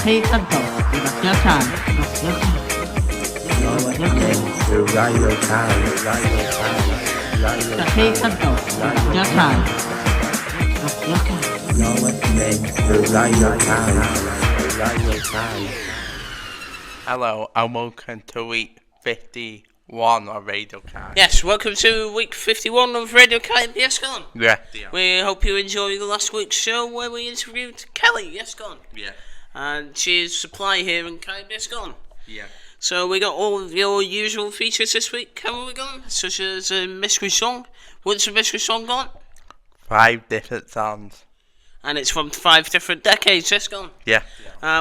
Hey, Santo, your time. Radio CAYB. Hey, Santo, your time. You're listening to Radio CAYB. Hello, and welcome to week 51 of Radio CAYB. Yes, welcome to week 51 of Radio CAYB. Yes, go on. Yeah. We hope you enjoyed the last week's show where we interviewed Kelly. Yes, go on. Yeah. And she's supply here in CAYB. Yes, go on. Yeah. So we got all of your usual features this week, haven't we gone? Such as a mystery song. What's a mystery song gone? 5 different songs. And it's from 5 different decades. Yes, go on. Yeah.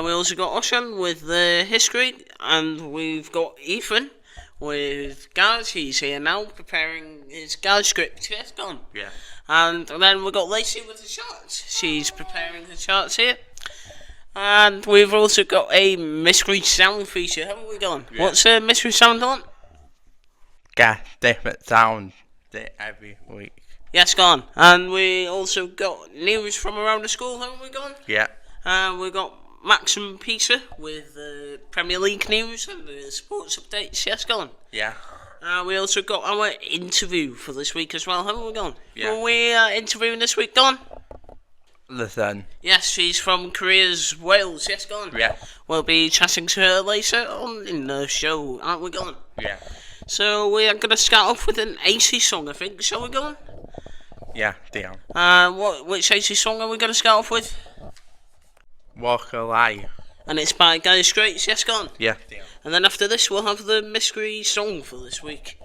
We also got Ocean with the history, and we've got Ethan with Garage. He's here now preparing his Garage script. Yes, go on. Yeah. And then we've got Lacey with the charts. She's preparing the charts here. And we've also got a mystery sound feature, haven't we gone? Yeah. What's a mystery sound on? Got different sounds every week. Yes, gone. And we also got news from around the school, haven't we gone? Yeah. We've got Max and Peter with the Premier League news and the sports updates. Yes, gone. Yeah. We also got our interview for this week as well, haven't we gone? Yeah. Who are we interviewing this week, Don? Listen. Yes, she's from Korea's Wales. Yes, gone. Yeah. We'll be chatting to her later on in the show, aren't we gone? Yeah. So we are going to start off with an AC song, I think. Shall we go Yeah, damn. on? Which AC song are we going to start off with? Walk Alive. And it's by Dire Straits. Yes, gone. Yeah. Damn. And then after this, we'll have the mystery song for this week.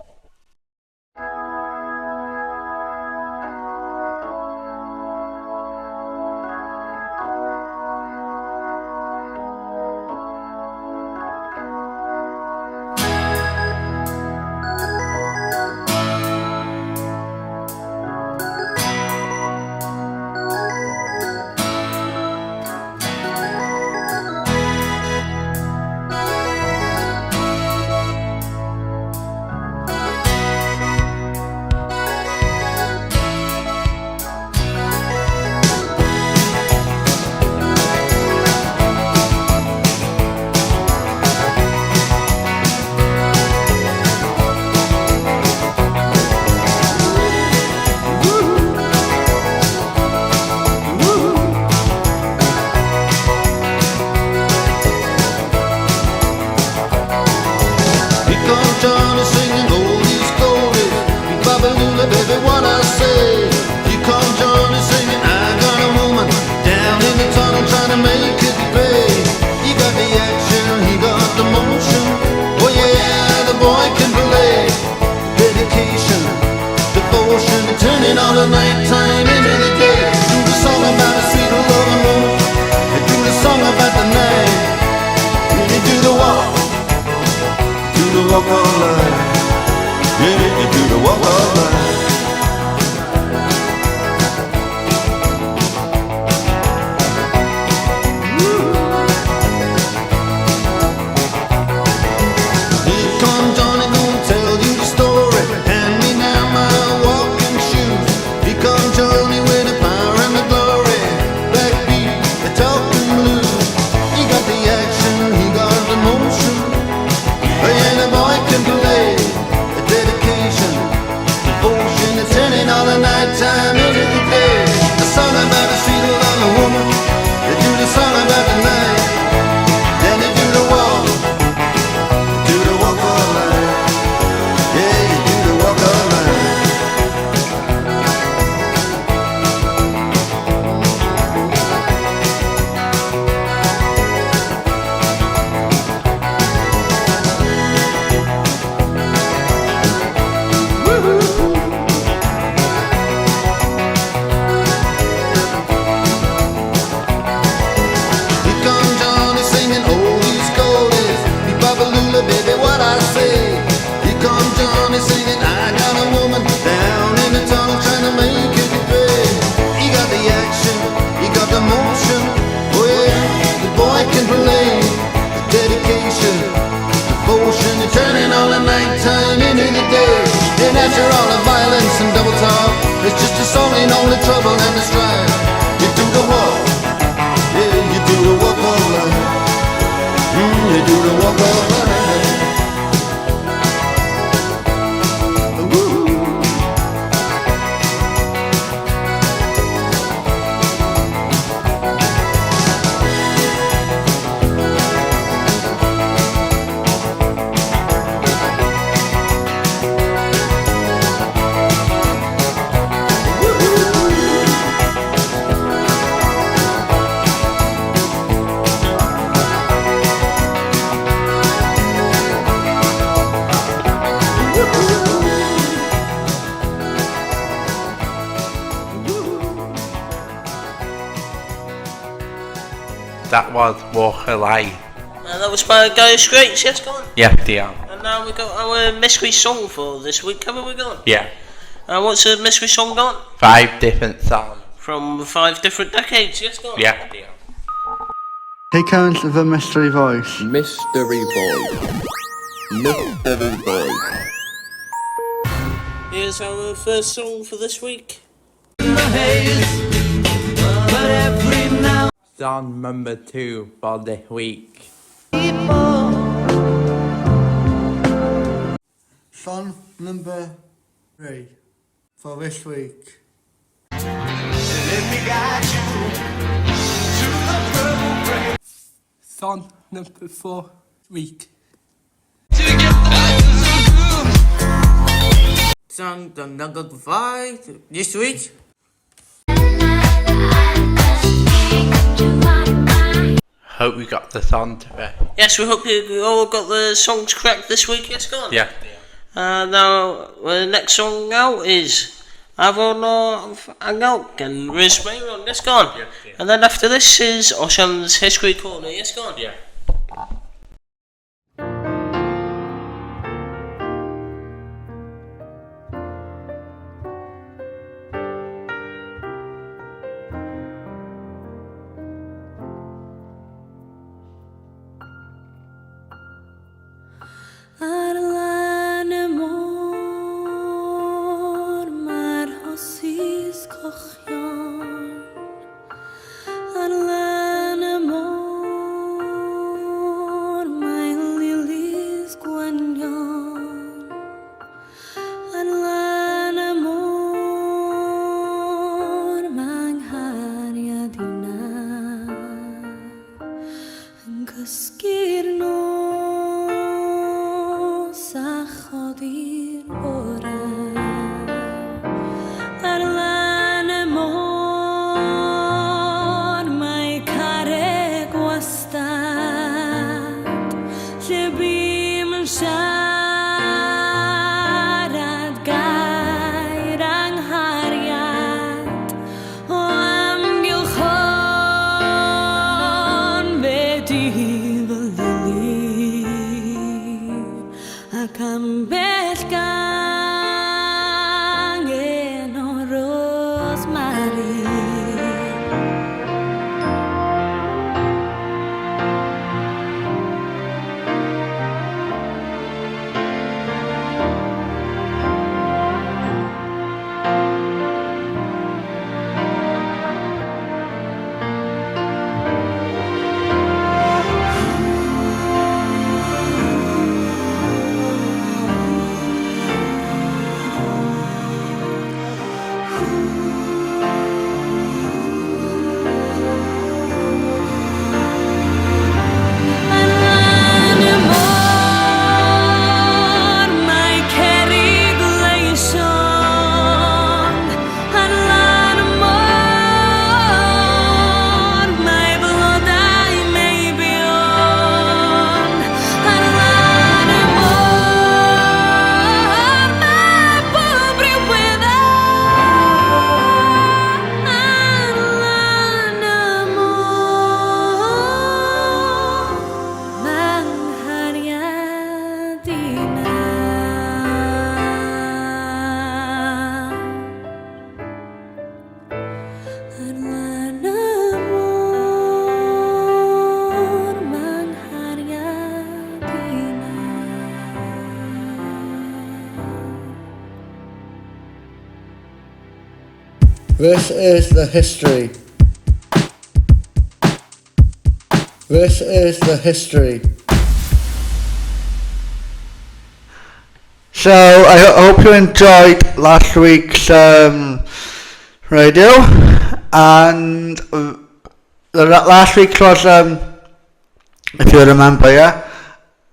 the trouble and the strife. You do the walk, yeah, you do the walk of life. That was Walk Alive. And that was by Dire Straits, yes, go on. Yeah, dear. And now we got our mystery song for this week, haven't we gone? Yeah. What's the mystery song gone? 5 different songs. From 5 different decades, yes, go on. Yeah, dear. Here comes the mystery voice. Mystery boy. Mystery boy. Here's our first song for this week. Song number 2 for this week. Song number 3 for this week. Song number 4 week. Song number 5 this week. Hope we got the song today. Yes, we hope you all got the songs correct this week, yes, go on. Yeah. Now, the next song out is Nghanolfan Addysg Y Bont, yes, go on. Yeah. And then after this is Osian's History Corner, yes, go on. Yeah. This is the history. This is the history. So I hope you enjoyed last week's radio, and last week was, if you remember, yeah,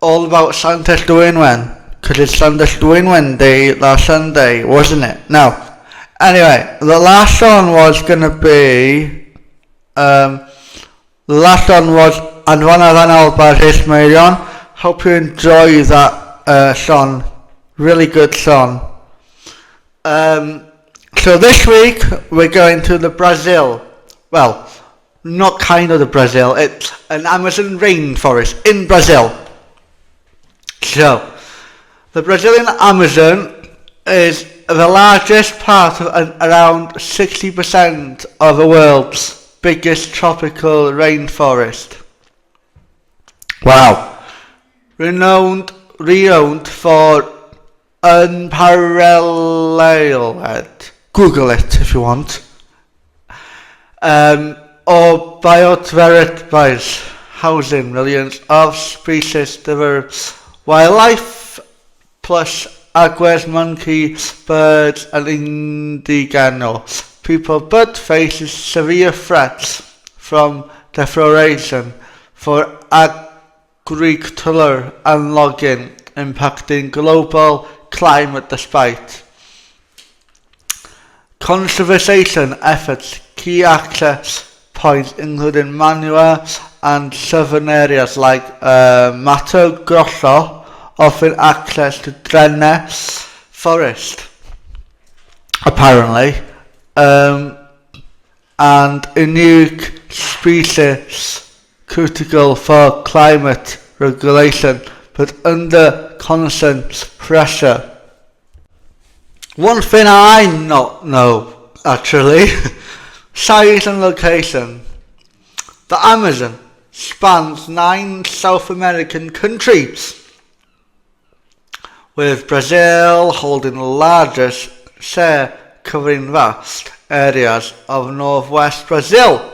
all about Santa's doing when, because it's Santa's doing when day last Sunday, wasn't it? Now, anyway, the last song was gonna be, the last one was Nghanolfan Addysg Y Bont. Hope you enjoy that song. Really good song. So this week we're going to the Brazil. Well, not kind of the Brazil, it's an Amazon rainforest in Brazil. So, the Brazilian Amazon is the largest part of around 60% of the world's biggest tropical rainforest. Wow. Renowned for unparalleled, Google it if you want, or biodiversity, housing millions of species, diverse wildlife, plus aguas, monkeys, birds, and indigenous people, but faces severe threats from deforestation for agriculture and logging, impacting global climate despite conservation efforts. Key access points including Manoa and southern areas like Mato Grosso, offering access to Dyma forest, apparently, and unique species critical for climate regulation, but under constant pressure. One thing I not know, actually, size and location. The Amazon spans 9 South American countries, with Brazil holding the largest share, covering vast areas of northwest Brazil.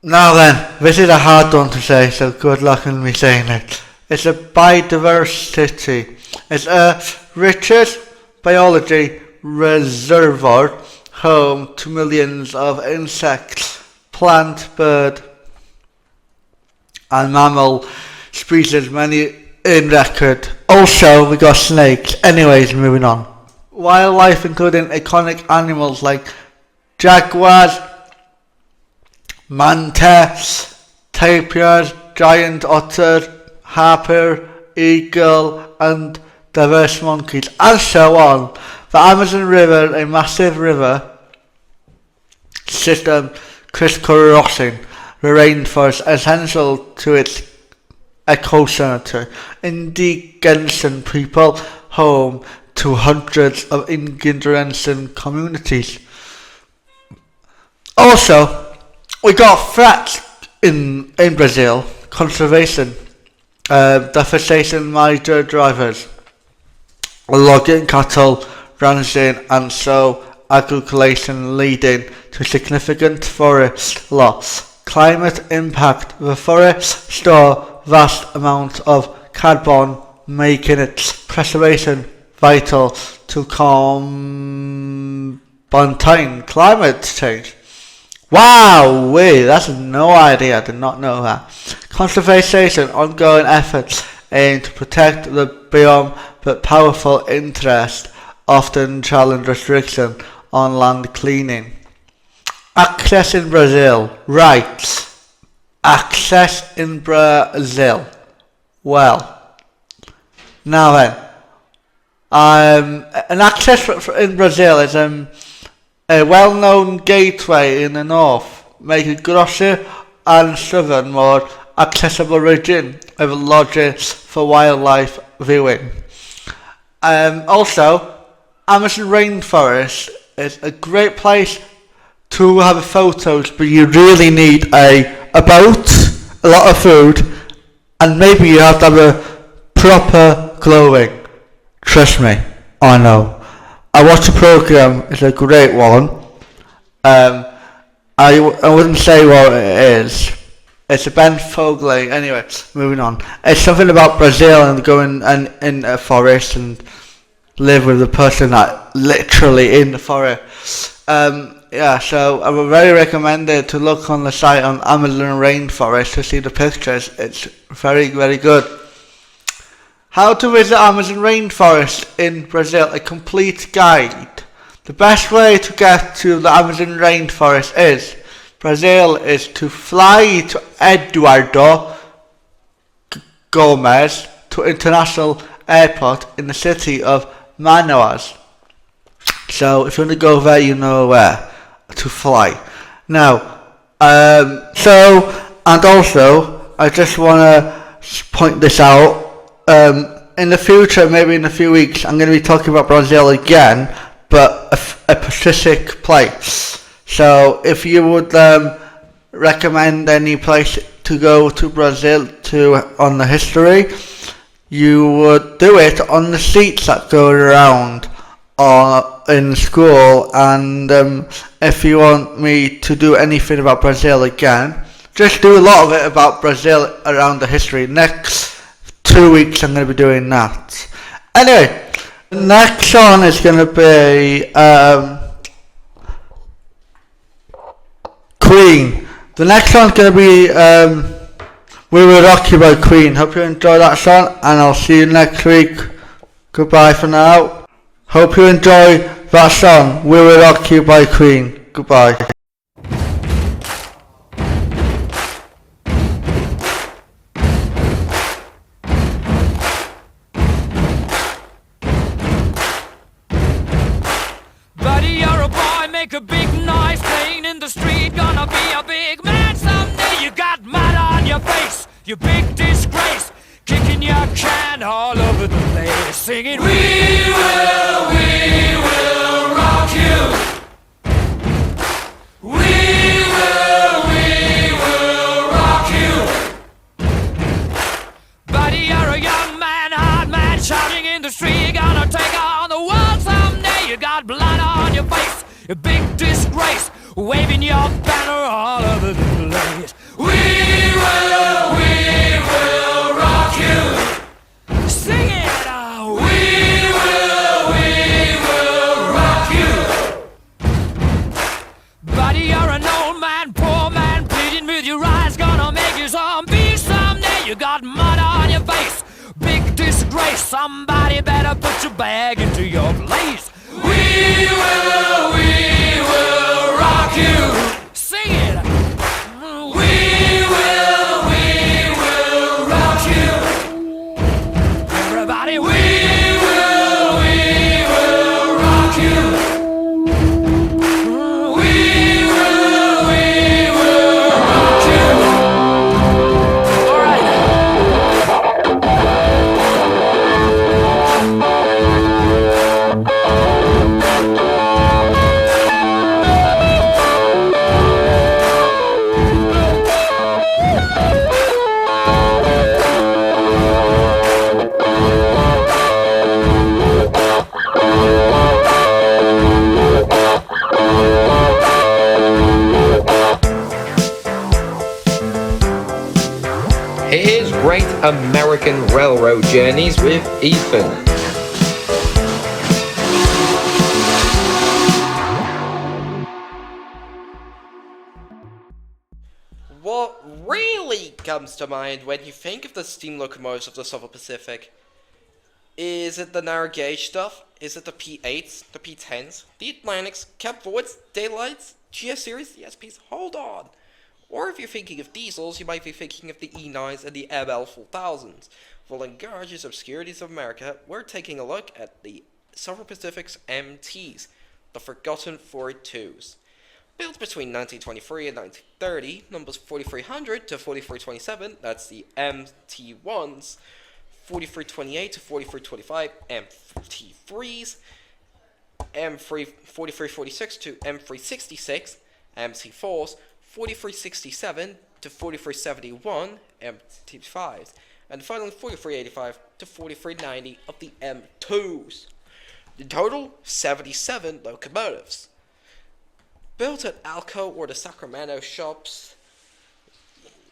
Now then, this is a hard one to say, so good luck in me saying it. It's a biodiversity. It's a richest biology reservoir, home to millions of insects, plant, bird, and mammal species, many in record. Also, we got snakes. Anyways, moving on. Wildlife including iconic animals like jaguars, mantis, tapirs, giant otter, harper, eagle, and diverse monkeys, and so on. The Amazon River, a massive river system crisscrossing the rainforest, essential to its ecosystem. Indigenous people, home to hundreds of indigenous communities. Also, we got threats in Brazil, conservation, deforestation, major drivers, logging, cattle ranching, and so agriculture, leading to significant forest loss. Climate impact: the forest store vast amounts of carbon, making its preservation vital to combating climate change. Wow, that's no idea, I did not know that. Conservation, ongoing efforts aim to protect the biome, but powerful interest often challenge restriction on land cleaning. Access in Brazil, rights. Access in Brazil. Well, now then, an access in Brazil is a well-known gateway in the north, making Grosso and southern more accessible region with lodges for wildlife viewing. Also, Amazon rainforest is a great place to have photos, but you really need a boat, a lot of food, and maybe you have to have a proper clothing. Trust me, I know. I watched a program, it's a great one. I wouldn't say what it is. It's a Ben Fogley. Anyway, moving on. It's something about Brazil and going in a forest and live with the person that literally in the forest. So I would very recommend it to look on the site on Amazon Rainforest to see the pictures. It's very, very good. How to visit Amazon Rainforest in Brazil, a complete guide. The best way to get to the Amazon Rainforest is Brazil is to fly to Eduardo Gomes to international airport in the city of Manaus. So if you want to go there, you know where. to fly. Now, and also, I just want to point this out. In the future, maybe in a few weeks, I'm going to be talking about Brazil again, but a specific place. So, if you would recommend any place to go to Brazil on the history, you would do it on the seats that go around in school. And if you want me to do anything about Brazil again, just do a lot of it about Brazil around the history. Next 2 weeks I'm going to be doing that. Anyway, the next song is going to be Queen. The next song is going to be We Will Rock You by Queen. Hope you enjoy that song, and I'll see you next week. Goodbye for now. Hope you enjoy that song, We Will Rock You by Queen. Goodbye. Buddy, you're a boy, make a big noise playing in the street. Gonna be a big man someday. You got mud on your face, you big disgrace. Kicking your can all over the place, singing we will rock you. We will rock you. Buddy, you're a young man, hard man, shouting in the street. Gonna take on the world someday. You got blood on your face, a big disgrace, waving your banner all over the place. We will rock you. Sing it out. We will rock you. Buddy, you're an old man, poor man, pleading with your eyes. Gonna make you zombie someday. You got mud on your face, big disgrace. Somebody better put your bag into your place. We will rock you. Sing it. We will rock you. Everybody, we will rock you. We will rock you. All right. Here's Great American Railroad Journeys with Ethan. What really comes to mind when you think of the steam locomotives of the Southern Pacific? Is it the narrow gauge stuff? Is it the P8s, the P10s, the Atlantics, Cap Forwards, Daylights, GS Series, the SPs? Hold on. Or if you're thinking of diesels, you might be thinking of the E9s and the ML4000s. Well, in Garage's Obscurities of America, we're taking a look at the Southern Pacific's MTs, the Forgotten 42s. Built between 1923 and 1930, numbers 4300 to 4327, that's the MT1s, 4328 to 4325, MT3s, M4346 to M366, MT4s, 4367 to 4371, MT5s, and finally 4385 to 4390 of the M2s. In total, 77 locomotives. Built at Alco or the Sacramento shops,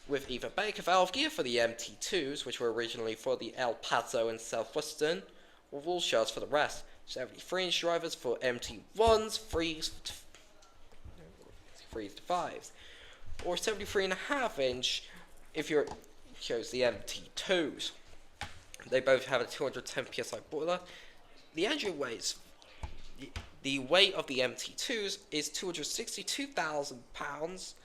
with either Baker valve gear for the MT2s, which were originally for the El Paso and Southwestern, or wool shells for the rest. 73-inch drivers for MT1s, 3s to 5s, or 73.5-inch if you chose the MT2s. They both have a 210 psi boiler. The engine weighs, the weight of the MT2s is 262,000 pounds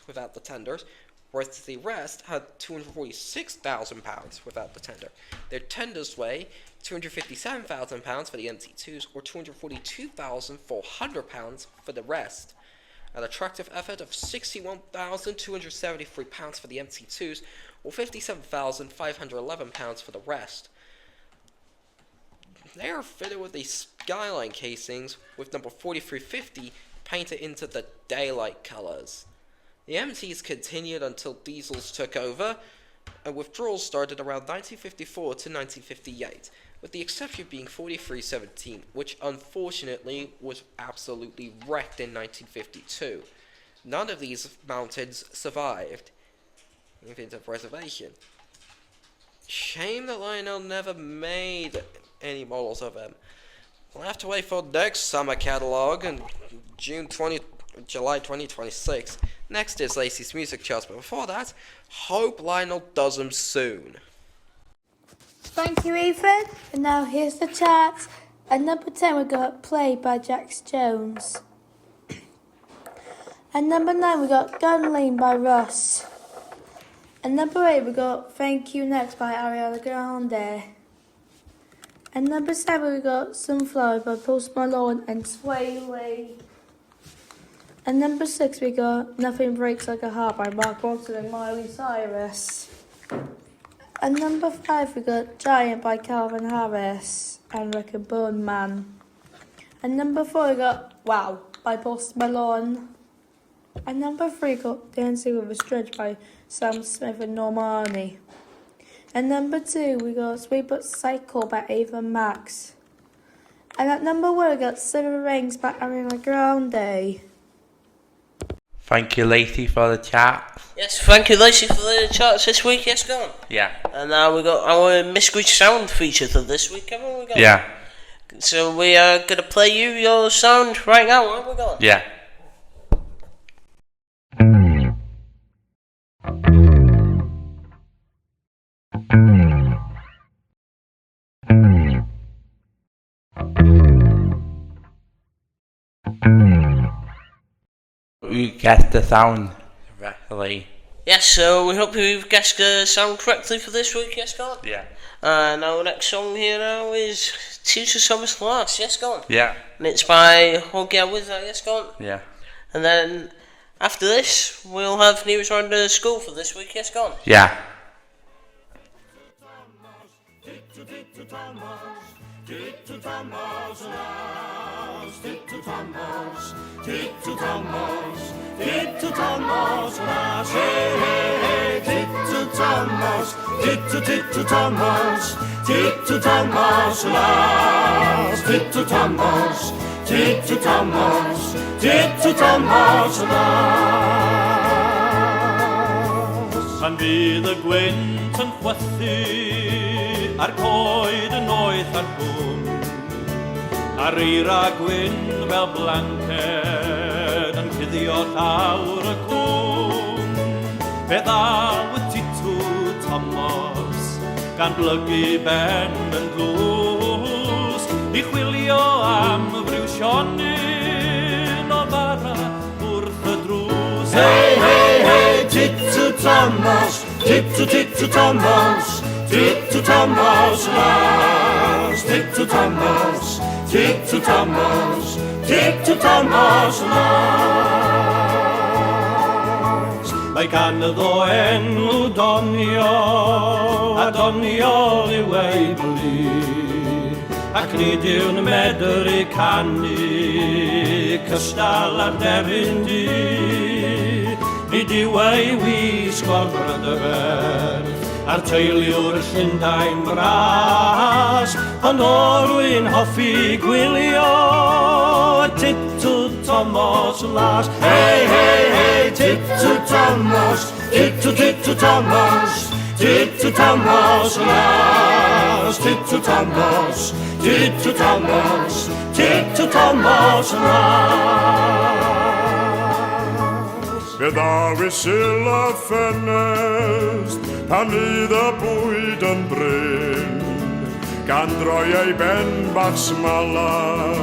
without the tenders, whereas the rest had 246,000 pounds without the tender. Their tenders weigh 257,000 pounds for the MT2s, or 242,400 pounds for the rest. an attractive effort of £61,273 for the MC2s, or £57,511 for the rest. They are fitted with the skyline casings, with number 4350 painted into the daylight colours. The MTs continued until diesels took over, and withdrawals started around 1954 to 1958, with the exception being 4317, which unfortunately was absolutely wrecked in 1952. None of these mountains survived, in event of reservation. Shame that Lionel never made any models of them. We'll have to wait for next summer catalogue in July 2026. Next is Lacey's music charts, but before that, hope Lionel does them soon. Thank you, Ethan. And now here's the charts. At number 10 we got Play by Jax Jones. At number 9 we got Gunlean by Russ. At number 8 we got Thank You Next by Ariana Grande. At number 7 we got Sunflower by Post Malone and Sway Lee. At number 6 we got Nothing Breaks Like a Heart by Mark Ronson and Miley Cyrus. At number 5 we got Giant by Calvin Harris and Rick and Bone Man. At number 4 we got Wow by Post Malone. At number 3 we got Dancing with a Stretch by Sam Smith and Normani. At number 2 we got Sweet But Psycho by Ava Max. And at number 1 we got Silver Rings by Ariana Grande. Thank you, Lacey, for the chat. Yes, thank you, Lacey, for the charts this week. Yes, go on. Yeah. And now we got our Mystery Sound features of this week, haven't we? Yeah. So we are going to play you your sound right now, aren't we? Going? Yeah. You guessed the sound correctly. Yes, so we hope you've guessed the sound correctly for this week. Yes, go on. Yeah. And our next song here now is Teacher Summer's Class. Yes, go on. Yeah. And it's by Huggy with that. Yes, go on. Yeah. And then after this, we'll have news around the school for this week. Yes, go on. Yeah. Pan fydd y gwynt yn chwythu a'r coed yn oeth ar hwn, a'r eira gwyn fel blanced yn cuddio llawr y cwn. Fe ddaw y titw Thomas gan blygu ben yn glws I chwilio am fryw sionyn o fara wrth y drws. Hei, hei, hei, titw Thomas, titw Thomas, titw Thomas las, titw Thomas, titw Thomas, titw Thomas las. Mae gan iddo enw donio, a doniol yw ei blu, ac nid yw'n medr I canu, cystal ar deryn di. Nid yw ei wisg o'r brydferth, a'r teiliwr Llundain bras, ond o rwy'n hoffi gwylio y titw Thomas las. Hei, hei, hei, titw Thomas, titw Thomas, titw Thomas las, titw Thomas, titw Thomas, titw Thomas las. Fe ddawis il a ffenest pan fydd y bwyd yn bryn, gan droi ei ben bach smala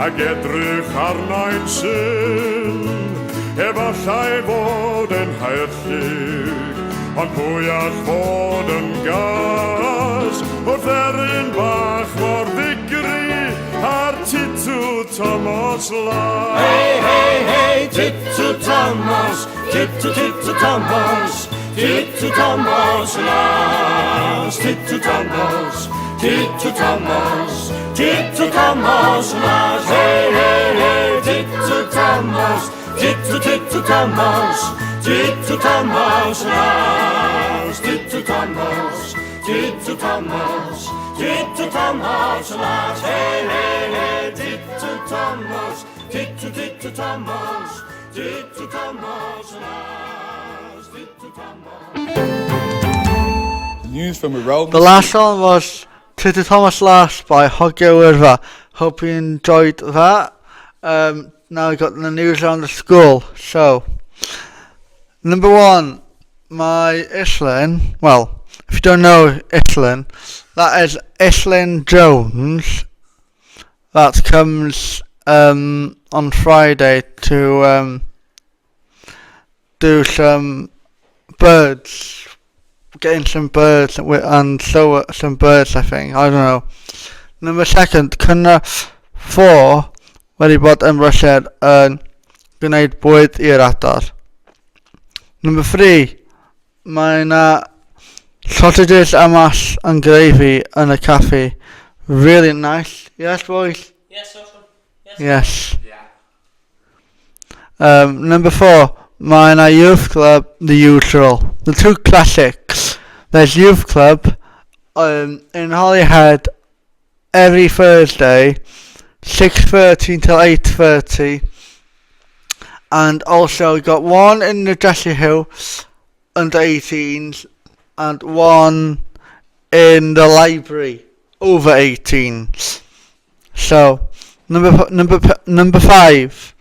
ac edrych arnau'n syn. Efallai fod yn haerllig, ond pwy all fod yn gas, wrth erin bach mor ddigri a'r titw Thomas last. Hey, hey, hey, tit Thomas, tit Thomas, tit Thomas last. Tit Thomas, tit Thomas, tit Thomas last. Hey, hey, hey, tit Thomas, tit Thomas, tit Thomas last. Tit Thomas, tit Thomas, tit Thomas last. Hey, hey, hey, tit Thomas, tit Thomas, tit Thomas last. Tit Thomas. News from the road. The last one was Tit Thomas Last by Hogger. Hope you enjoyed that. Now we got the news around the school. So, number one, my Islin. Well, if you don't know Islin, that is Islin Jones. That comes on Friday to do some birds, getting some birds and sow some birds, I think. I don't know. Number second, Cynna 4 wedi bod yn brysur yn gwneud bwyd i'r adar. Number 3, mae yna sausages a mash and gravy in a cafe. Really nice. Yes, boys? Yes, awesome. Yes. Number 4, mae yna youth club, the usual. The two classics. There's youth club in Holyhead every Thursday, 6:30 till 8:30, and also we got one in the Jessie Hill under 18s and one in the library over 18s. So number 5,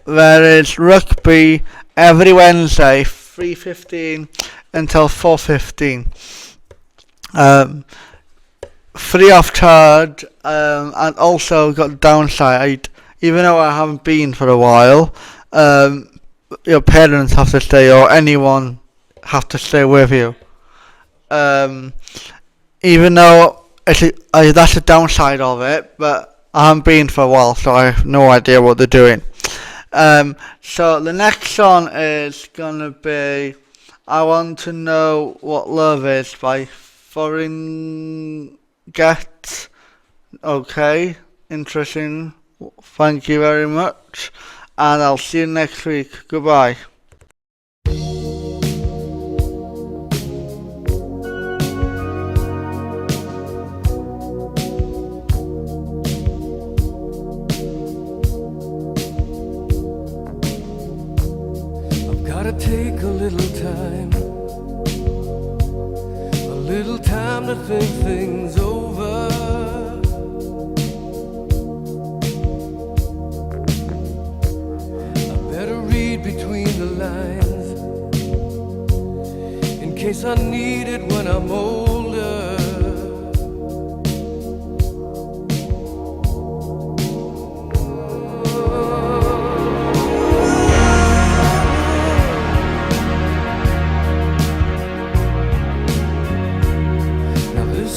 there is rugby every Wednesday 3:15 until 4:15. Free of charge, and also got downside, even though I haven't been for a while, your parents have to stay, or anyone have to stay with you. Even though that's the downside of it, but I haven't been for a while, so I have no idea what they're doing. So the next song is gonna be I Want to Know What Love Is by Foreign Get. Okay, interesting. Thank you very much, and I'll see you next week. Goodbye. I've gotta take a little time to think things over. I better read between the lines in case I need it when I'm older.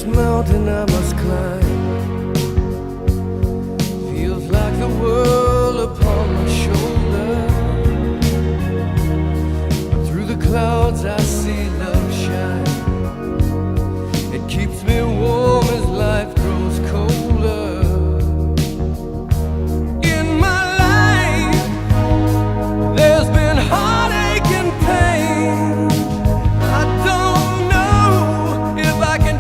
Mountain I must climb feels like the world upon my shoulder. Through the clouds I see love shine. It keeps me warm as life grows colder. In my life there's been heartache and pain. I don't know if I can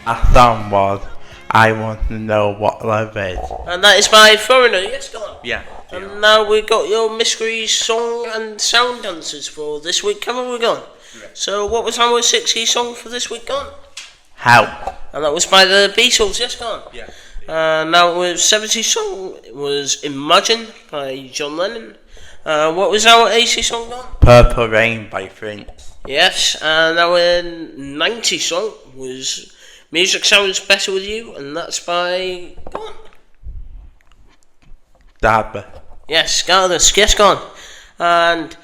Our song was I Want to Know What Love Is. And that is by Foreigner, yes, go on. Yeah. And now we got your mystery song and sound answers for this week. Haven't we gone? Yeah. So what was our 60s song for this week gone? Help. And that was by the Beatles, yes, gone. Yeah. Now with 70s song, it was Imagine by John Lennon. What was our 80s song gone? Purple Rain by Prince. Yes, and our 90s song was Music Sounds Better With You, and that's by... Go on. Dyma. Yes, Gardas, yes, gone. And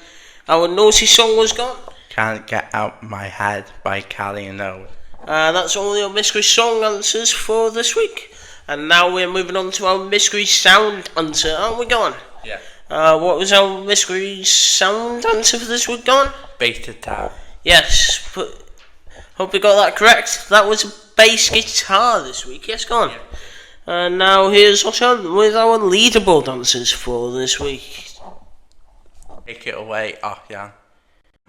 our naughty song was gone. Can't Get Out My Head by Callie and Owen. That's all your mystery song answers for this week. And now we're moving on to our mystery sound answer, aren't we, gone? Yeah. What was our mystery sound answer for this week, gone? Bass guitar. Yes, but hope we got that correct. That was a bass guitar this week, yes, gone. Yeah. And now here's Oshan with our leaderboard answers for this week. Take it away, Oshan.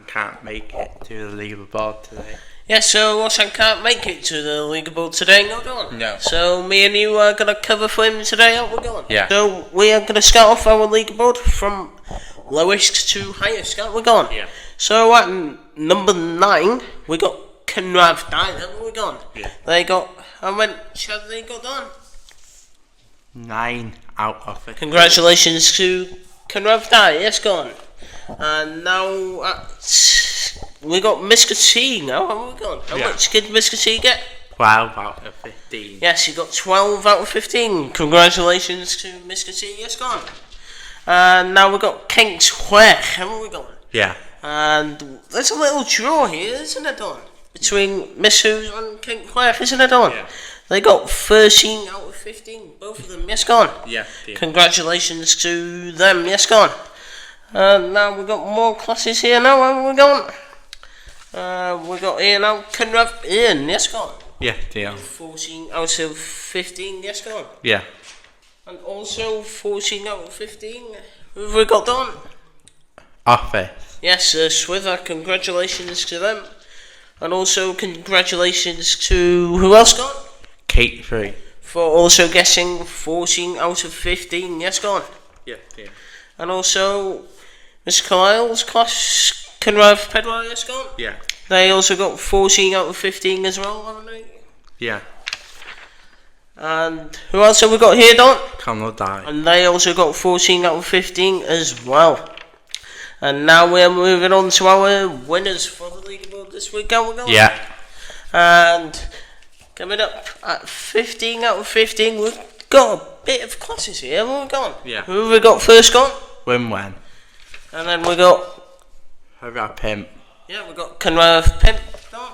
Can't make it to the leaderboard today. Yes, so Oshan can't make it to the leaderboard today, no, go on. No. So me and you are going to cover for him today, aren't we, going? Yeah. So we are going to start off our leaderboard from lowest to highest, aren't we, going? Yeah. So at number 9, we got Cynradd Dau, haven't we, gone? Yeah. They got, how many have they got done? 9 out of 15. Congratulations to Cynradd Dau, yes, gone. And now we got Mr. T now, haven't we gone? How much did Mr. T get? 12 out of 15. Yes, he got 12 out of 15. Congratulations to Mr. T, yes, gone. And now we got Canolfan, haven't we gone? Yeah. And there's a little draw here, isn't it, Don? Between Miss Who and Canolfan, isn't it, Don? Yeah. They got 13 out of 15, both of them, yes, gone. Yeah. Congratulations to them, yes, gone. Now we've got more classes here now, haven't we gone? We got here now, Cynradd Ian, yes, gone. Yeah, deal. 14 out of 15, yes, gone. Yeah. And also 14 out of 15, who have we got done? Office. Yes, Swither, congratulations to them. And also congratulations to, who else got? Kate 3. For also guessing 14 out of 15, yes, gone. Yeah, deal. And also, Miss Carlisle's class, Cynradd Pedwar, yes, gone. Yeah. They also got 14 out of 15 as well, haven't they? Yeah. And who else have we got here, Don? Connell died. And they also got 14 out of 15 as well. And now we're moving on to our winners for the leaderboard this week, aren't we, going? Yeah. And coming up at 15 out of 15, we've got a bit of classes here, haven't we, gone? Yeah. Who have we got first, gone? When. And then we got... Hurrah Pimp. Yeah, we got Cynradd Pimp, gone.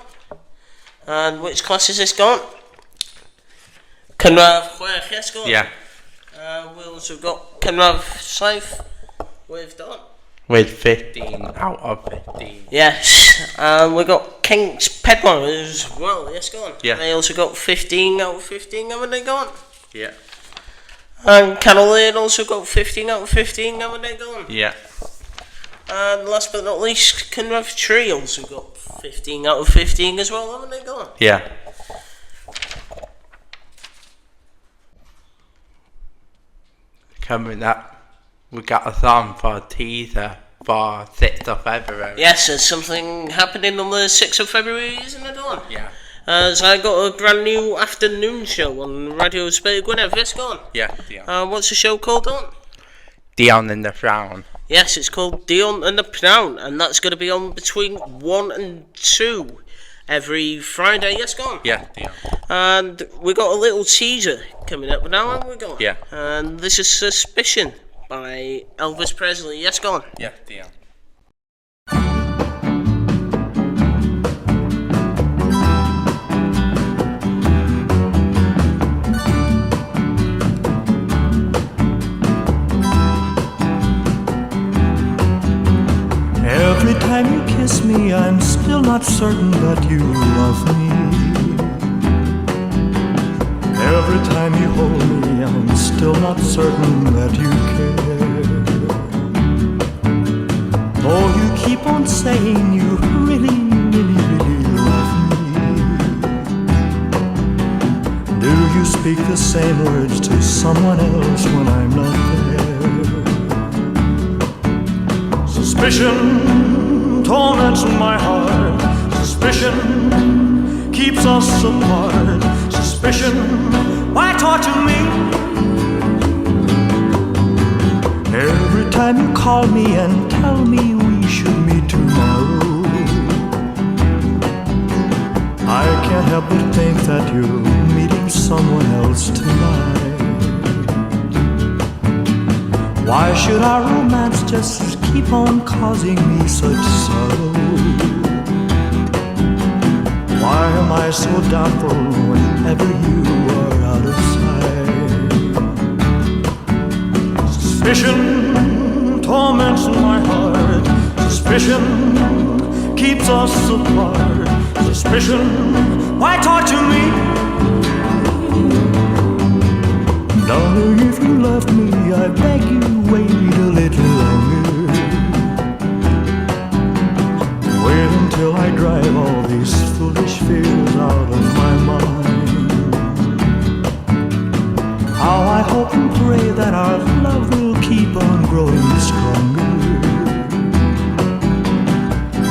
And which class is this, gone? Cynradd Chwech, yes, gone. Yeah. We also got Cynradd Saith with Don. With 15 out of 15. Yes, we got King's Pedwar as well, yes, gone. Yeah. They also got 15 out of 15, haven't they, gone? Yeah. And Canolfan also got 15 out of 15, haven't they, gone? Yeah. And last but not least, Cynradd Tree also got 15 out of 15 as well, haven't they, gone? Yeah. Coming up, we got a song for a teaser for 6th of February. Yes, there's something happening on the 6th of February, isn't it, Don? Yeah. So I got a brand new afternoon show on Radio CAYB, Gwynedd, yes, gone? Yeah, Dion. What's the show called, Don? Dion and the Frown. Yes, it's called Dion and the Frown, and that's going to be on between 1 and 2 every Friday, yes, gone? Yeah, Dion. And we got a little teaser coming up now, haven't we, gone? Yeah. And this is Suspicion by Elvis Presley, yes, gone? Yeah, Dion. Every time you kiss me, I'm still not certain that you love me. Every time you hold me, I'm still not certain that you care. Though you keep on saying you really, really, really love me, speak the same words to someone else when I'm not there. Suspicion torments my heart. Suspicion keeps us apart. Suspicion, why torture me? Every time you call me and tell me we should meet tomorrow, I can't help but think that you're meeting someone else tonight. Why should our romance just keep on causing me such sorrow? Why am I so doubtful whenever you are out of sight? Suspicion torments my heart. Suspicion keeps us apart. Suspicion, why torture me? Darling, if you love me, I beg you wait a little longer. Wait until I drive all these foolish fears out of my mind. How I hope and pray that our love will keep on growing stronger.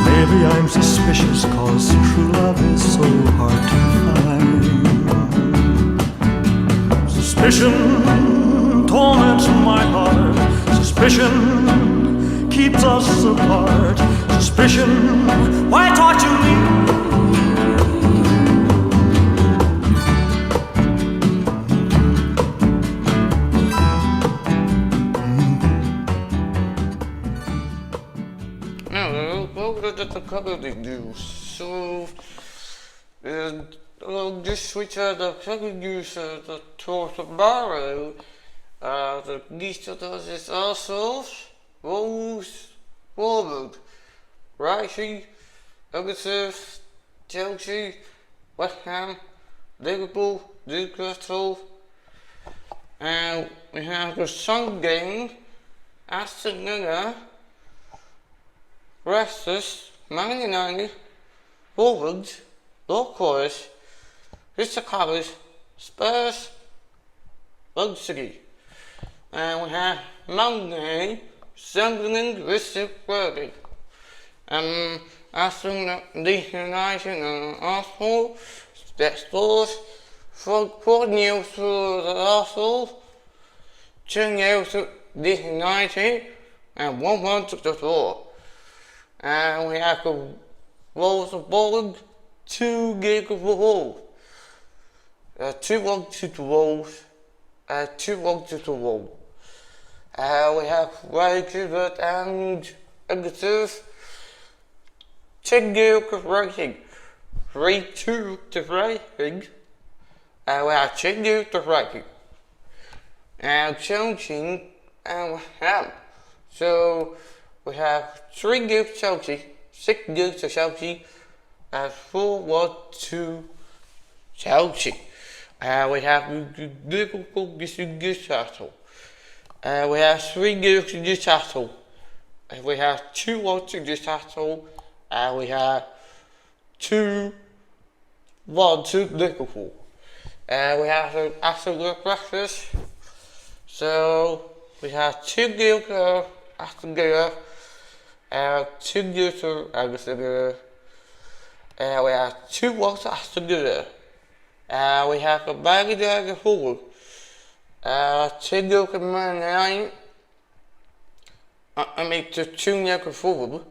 Maybe I'm suspicious cause true love is so hard to find. Suspicion torments my heart. Suspicion keeps us apart. Suspicion, why torture me? So, this switch out the second use the tour tomorrow. The least of us is ourselves, Rose, Warwood, Righty, Everton, Chelsea, West Ham, Liverpool, Newcastle, and we have the Sun game, Aston Villa, Restless, Man United, Wolves, North Forest, Crystal Palace, Spurs, London City. And we have Monday, Sunderland vs Derby. Aston United and Arsenal, that scores 4-0 to the Arsenal, 2-0 to Leeds United, and 1-1 to the draw. And we have the Wolves of Bolton, 2-0 of the Wolves. 2-1 to the Wolves, 2-1 to the Wolves. We have Wythnos and Everton, 2-0 to Reading, 3-2 to Reading. We have 2-0 to Reading. And Chelsea and West Ham. So we have 3-0 to Chelsea, 6-0 to Chelsea, and 4-1 to Chelsea. We have Liverpool vs Newcastle. We have 3-0 to Newcastle. We have 2-1 to Newcastle. We have 2-1 to Liverpool. We have an Aston Villa breakfast. So we have 2-0 to Aston Villa. 2-0 to Aston Villa. We have 2-1 to Aston Villa. We have a Man United forward. 2-0 to Man United. I make the 2-0 to forward.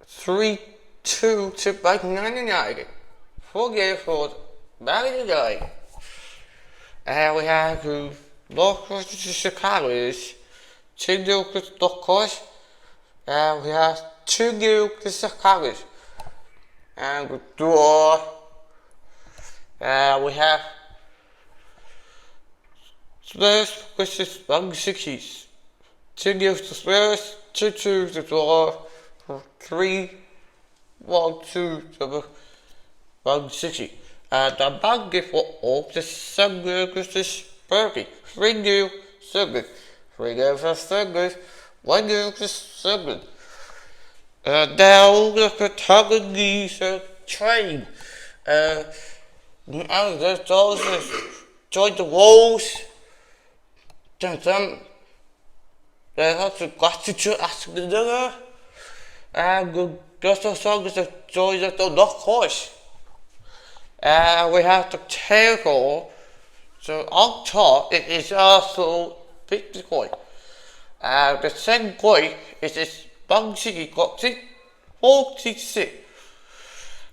3-2 to Man United. 4-0 for Man United. We have North Forest to Chicago. 2-0 to North. We have 2-0 to Chicago. And we draw. We have Spurs vs London City. 2-0 to Spurs, 2-2 to draw, 3-1 to London City. The band for all the Sunderland vs Derby. 3-0 Sunderland. 3-0 for Sunderland. 1-0 for Sunderland. Now look at how these train. and there's also join the walls. Then they have to gratitude ask the dinner. And just as long as the joy that the not course. We have the table. So on top it is also Bitcoin. The second coin is this Bangsi got 46.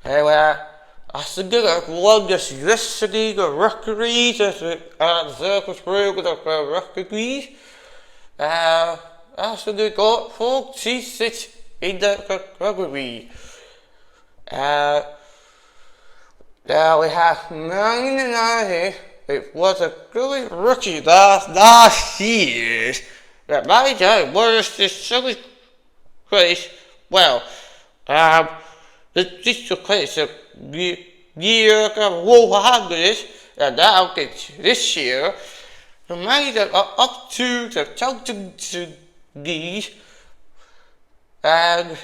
Where as the dinner one just yesterday the rockery the circus brew the rockery. As the got 46 in the rockery. Now we have 99. It was a good rookie last year. That my time was this silly place. Well, this took place a year ago, 100, and now this year, the money that are up to the thousand these, and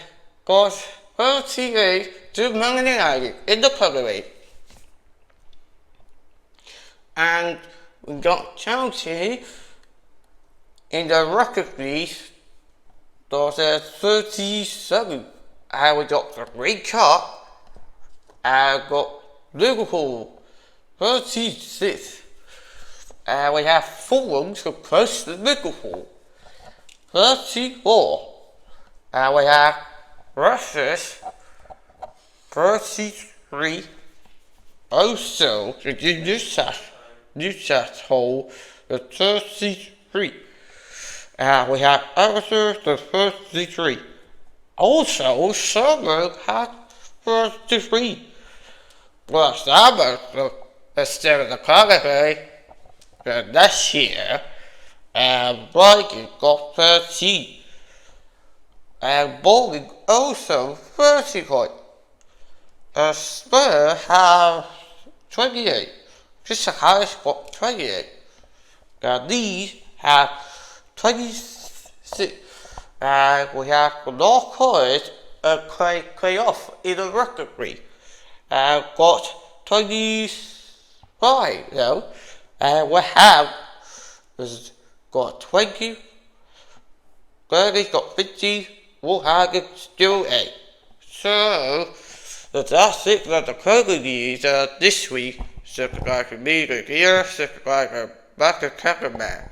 got 38 to 99 in the public. And we got Chelsea in the rocket race. There's a 37. And we got the Red Cup. And got Liverpool 36. And we have Fulham to close to Liverpool 34. And we have Russia's 33. Also, the Newcastle, the 33. We have Arthur, the 33. Also, Summer had 33. Well, Summer, instead of the Calgary, this year, and Brighton got 13. And Bowling also 30 points. Spurs have 28. Crystal Palace got 28. Now these have 26. And we have North Korea play off in the rugby. And got 25 now. And we have got 20. Burnley got 50. Wolverhampton still 8. So that's it for the Chreu'n news this week. Subscribe to me here, subscribe to back to cameraman.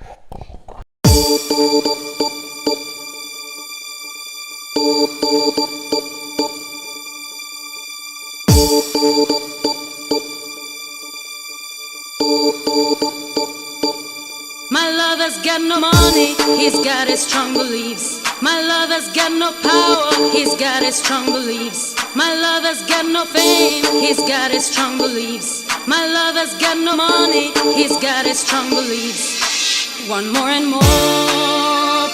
My lover's got no money, he's got his strong beliefs. My lover's got no power, he's got his strong beliefs. My lover's got no fame, he's got his strong beliefs. My lover's got no money, he's got his strong beliefs. Want more and more,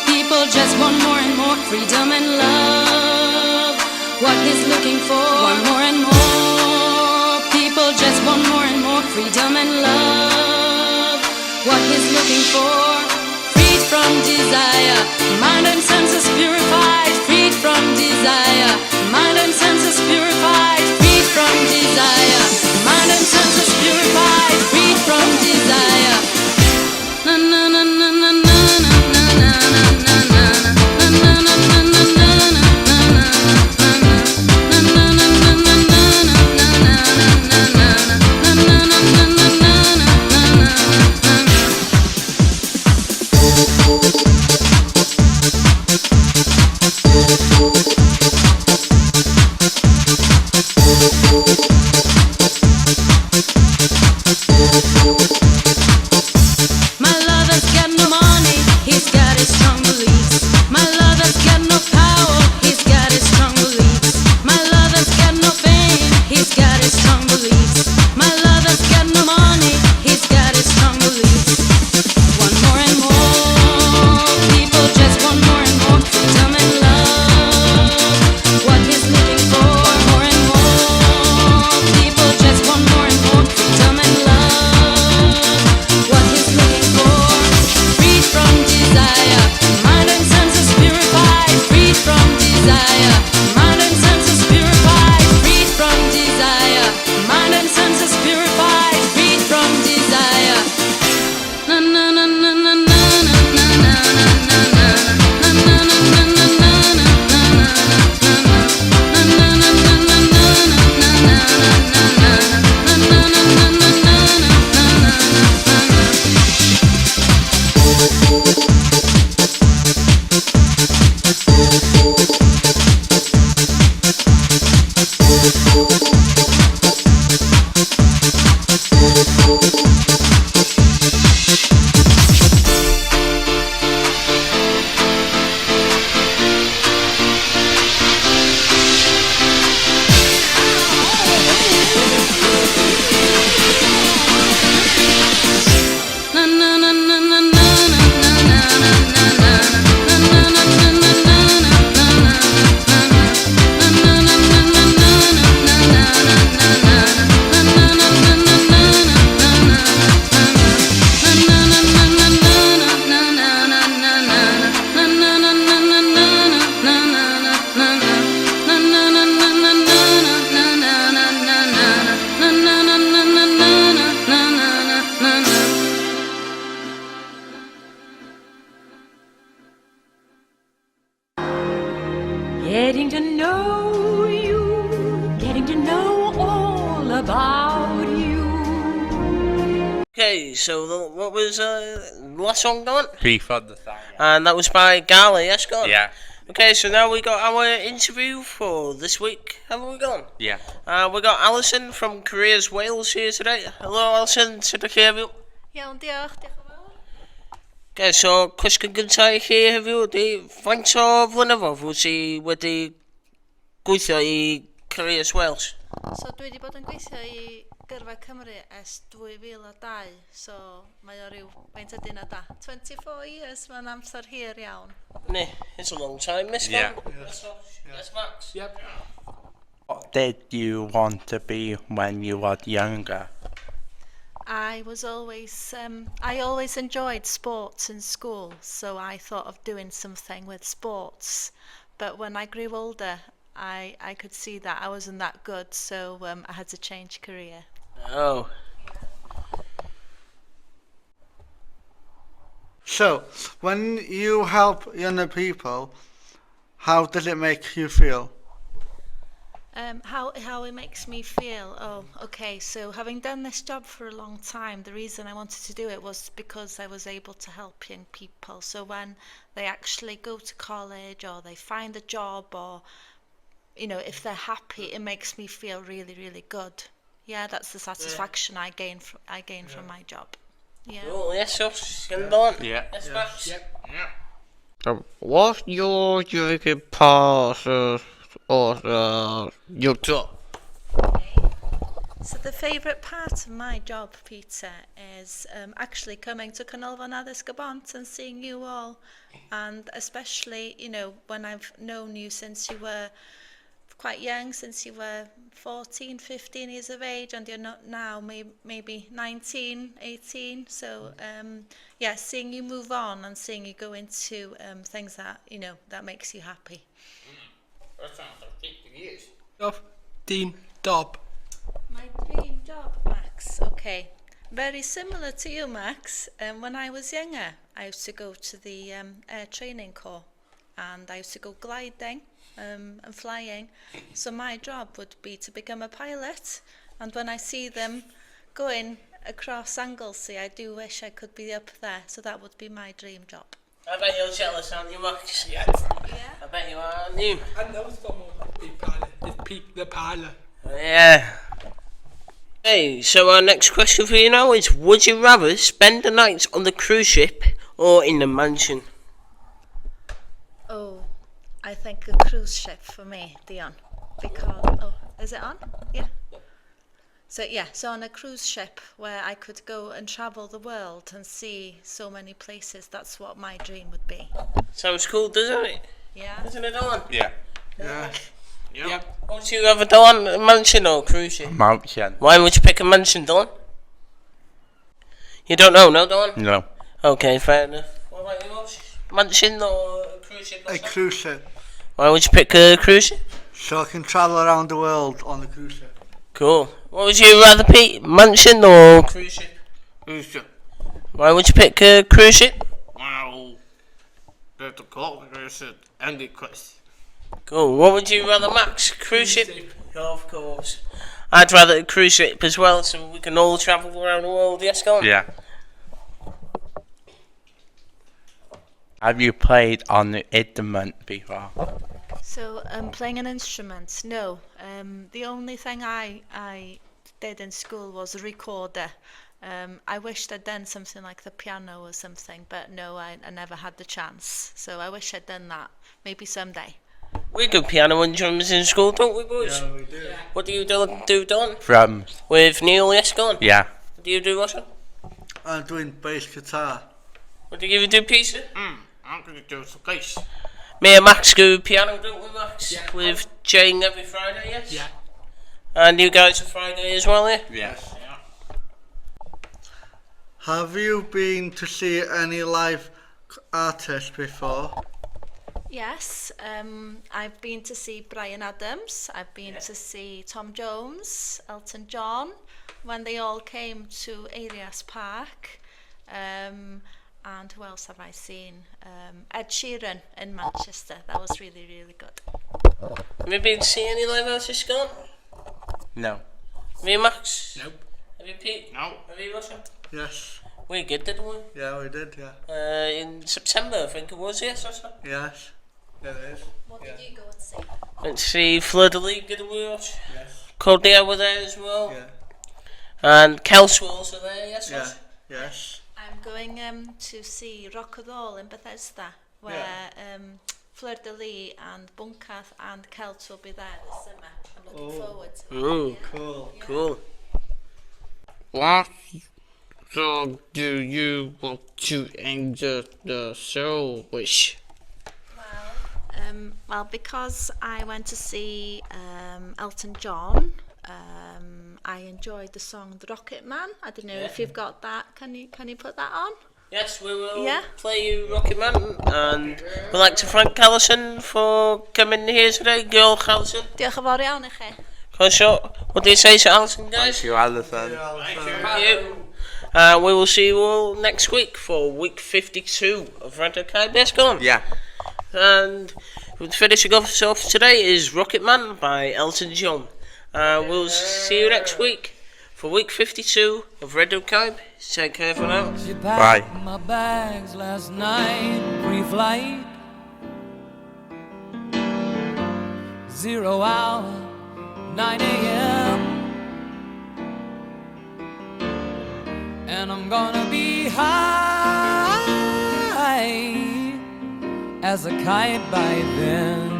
people just want more and more freedom and love. What he's looking for, want more and more, people just want more and more freedom and love. What he's looking for, freed from desire, mind and senses purified, freed from desire, mind and senses purified, freed from desire, mind and senses purified, freed from desire. Na na na na na na na na na na My lover's got no money, he's got his strong beliefs. My lover's got no power, he's got his strong beliefs. My lover's got no fame, he's got his strong beliefs. My lover's got no money, he's got his strong beliefs. Want more and more, people just want more and more freedom and love. What he's looking for, want more and more, people just want more and more freedom and love. What he's looking for, freed from desire, mind and senses purified, freed from desire, mind and senses purified, freed from desire, mind and senses purified. Getting to know you, getting to know all about you. Okay, so what was the last song done? Pre-fod the song. And that was by Gala, yes, go on. Yeah. Okay, so now we got our interview for this week. Haven't we gone? Yeah. We got Alison from Careers Wales here today. Hello Alison, sydd ych chi heddiw? Iawn, diolch yn fawr. Okay, so cwestiwn gyntaf i chi heddiw ydy, faint o flynyddoedd wyt ti wedi gweithio i Careers Wales? So dwi wedi bod yn gweithio i Gyrfa Cymru ers 2002, so mae o ryw, faint ydy na da? 24 years, mae'n amser hir iawn. Ne, it's a long time, Miss Yeah. Van. Yes, Max. Yep. What did you want to be when you were younger? I always enjoyed sports in school, so I thought of doing something with sports. But when I grew older, I could see that I wasn't that good, so I had to change career. Oh. So, when you help younger people, how does it make you feel? How it makes me feel? Oh, okay. So having done this job for a long time, the reason I wanted to do it was because I was able to help young people. So when they actually go to college or they find a job, or if they're happy, it makes me feel really, really good. Yeah, that's the satisfaction I gain from my job. Yeah. Oh, yes, Canolfan. Yeah. Yes, Max. Yep. Yeah. What's your favorite part of your job? So the favourite part of my job, Peter, is actually coming to Canolfan Addysg Y Bont and seeing you all, and especially when I've known you since you were quite young, since you were 14, 15 years of age, and you're not now maybe 19, 18. So yeah, seeing you move on and seeing you go into things that that makes you happy. That sounds like 50 years. Dean Dobb. My dream job, Max. Okay, very similar to you, Max. When I was younger, I used to go to the air training corps, and I used to go gliding and flying. So my job would be to become a pilot, and when I see them going across Anglesey, I do wish I could be up there. So that would be my dream job. I bet you're jealous, aren't you, Max? Yes. Yeah. I bet you are, aren't you? I know someone like the pilot. It's Pete the pilot. Yeah. Okay, so our next question for you now is, would you rather spend the night on the cruise ship or in the mansion? Oh, I think a cruise ship for me, Dion. Because, is it on? Yeah. So on a cruise ship where I could go and travel the world and see so many places, that's what my dream would be. Sounds cool, doesn't it? Yeah. Isn't it, Dylan? Yeah. Yeah. Yep. What would you rather, Dylan, a mansion or a cruise ship? Mansion. Why would you pick a mansion, Dylan? You don't know, no, Dylan? No. Okay, fair enough. What about you, Ross? Mansion or a cruise ship? A cruise ship. Why would you pick a cruise ship? So I can travel around the world on the cruise ship. Cool. What would you rather pick, mansion or cruise ship? Cruise ship. Why would you pick a cruise ship? Well, that's a complicated Andy question. Cool. What would you rather, Max? Cruise ship? Oh, of course. I'd rather a cruise ship as well, so we can all travel around the world. Yes, go on. Yeah. Have you played on the instrument before? So playing an instrument, no. The only thing I did in school was a recorder. I wished I'd done something like the piano or something, but no, I never had the chance. So I wish I'd done that. Maybe someday. We do piano and drums in school, don't we, boys? Yeah, we do. Yeah. What do you do, Don? Drums. With Neil, yes, go on. Yeah. What do you do, Russell? I'm doing bass guitar. What do you do, Peter? I'm going to do some bass. Me and Max do piano, don't we, Max? Yeah. With Jane every Friday, yes? Yeah. And you guys are Friday as well, yeah? Yes. Have you been to see any live artists before? Yes, I've been to see Bryan Adams. I've been to see Tom Jones, Elton John, when they all came to Arias Park. And who else have I seen? Ed Sheeran in Manchester. That was really, really good. Have you been to see any live artists gone? No. Have you, Max? Nope. Have you, Pete? No. Have you, Russell? Yes. We did, didn't we? Yeah, we did, yeah. In September, I think it was, yes, or so? Yes. It is. What did you go and see? Went to see Fleur de Lis, did we watch? Yes. Cordia were there as well. Yeah. And Kels were also there, yes? Yeah. Yes. I'm going to see Rock and Roll in Bethesda, where Fleur de Lis and Bunkath and Celts will be there this summer. I'm looking forward to it. Ooh, cool. Yeah. Cool. What song do you want to end the show with? Well, because I went to see Elton John, I enjoyed the song "The Rocket Man." I don't know if you've got that. Can you put that on? Yes, we will Yeah. play you Rocket Man, and we'd like to thank Alison for coming here today. Girl, Alison. Diolch yn fawr iawn I chi. What do you say to Alison, guys? Thank you, Alison. Thank you. We will see you all next week for week 52 of Radio CAYB. Yes, go on. Yeah. And finishing off today is Rocket Man by Elton John. We'll see you next week for week 52 of Radio CAYB. Take care for now. Bye. My bags last night, pre-flight, 0 hour, 9 a.m. And I'm gonna be high as a kite by then.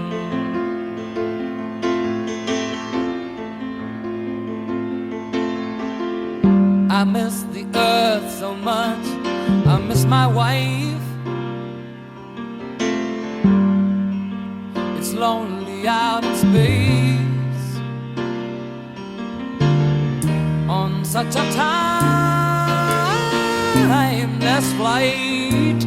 I miss the earth so much, I miss my wife. It's lonely out in space on such a timeless flight.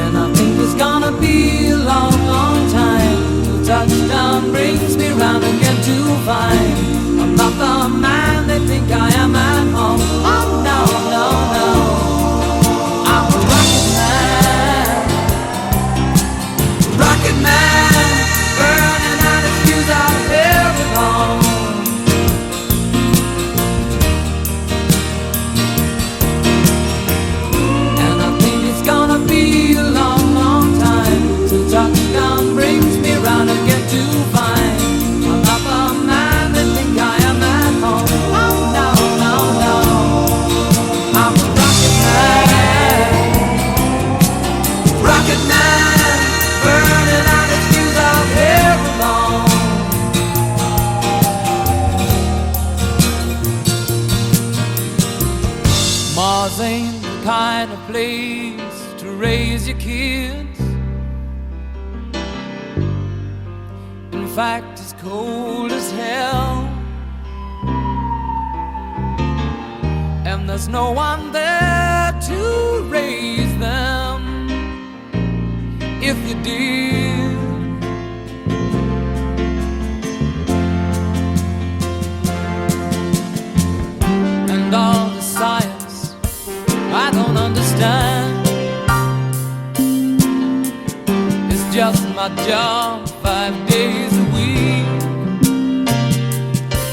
And I think it's gonna be a long, long time till touchdown brings me round again to find I'm not the man they think I am at home. Oh no, no, no, I'm a rocket man, burning out his fuse out here alone. And I think it's gonna be a long, long time till touchdown brings me round again to find I'm not the man they think I am at home. Oh no, no, no, I'm a rocket man, burning out his fuse out here alone. Mars ain't the kind of place to raise your kids. In fact, it's cold as hell, and there's no one there to raise them if you did. And all the science I don't understand, it's just my job 5 days a week.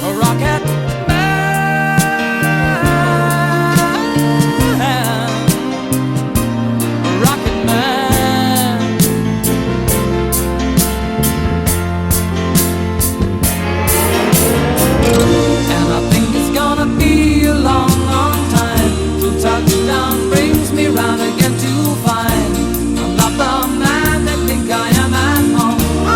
A rocket man, a rocket man. And I think it's gonna be a long, long time till touchdown brings me round again to find I'm not the man they think I am at home. Oh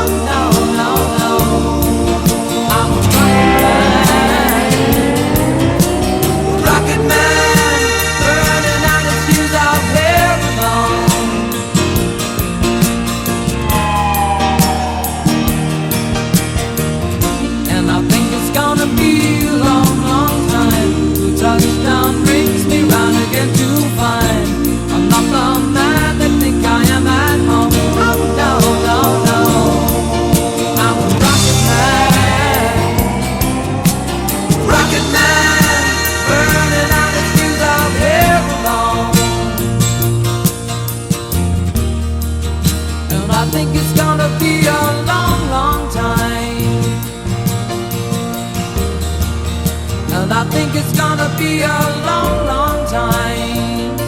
think it's gonna be a long, long time.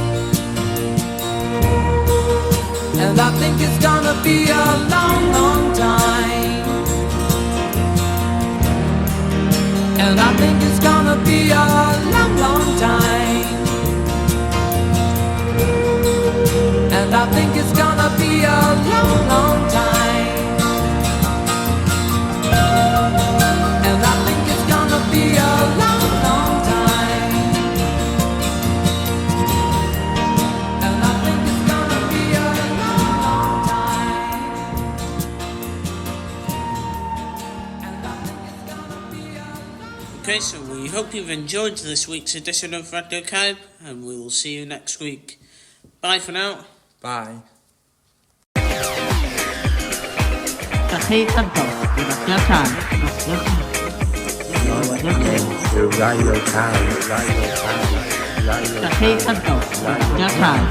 And I think it's gonna be a long, long time. And I think it's gonna be a long, long time. And I think it's gonna be a long, long time. And I think it's gonna be a long, long time. And I think it's gonna be a long, long time. And I think it's gonna be a Okay, so we hope you've enjoyed this week's edition of Radio CAYB, and we will see you next week. Bye for now. Bye. Hey, Santo, Radio CAYB. Radio CAYB. Hey, Santo, Radio CAYB.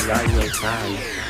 Radio CAYB.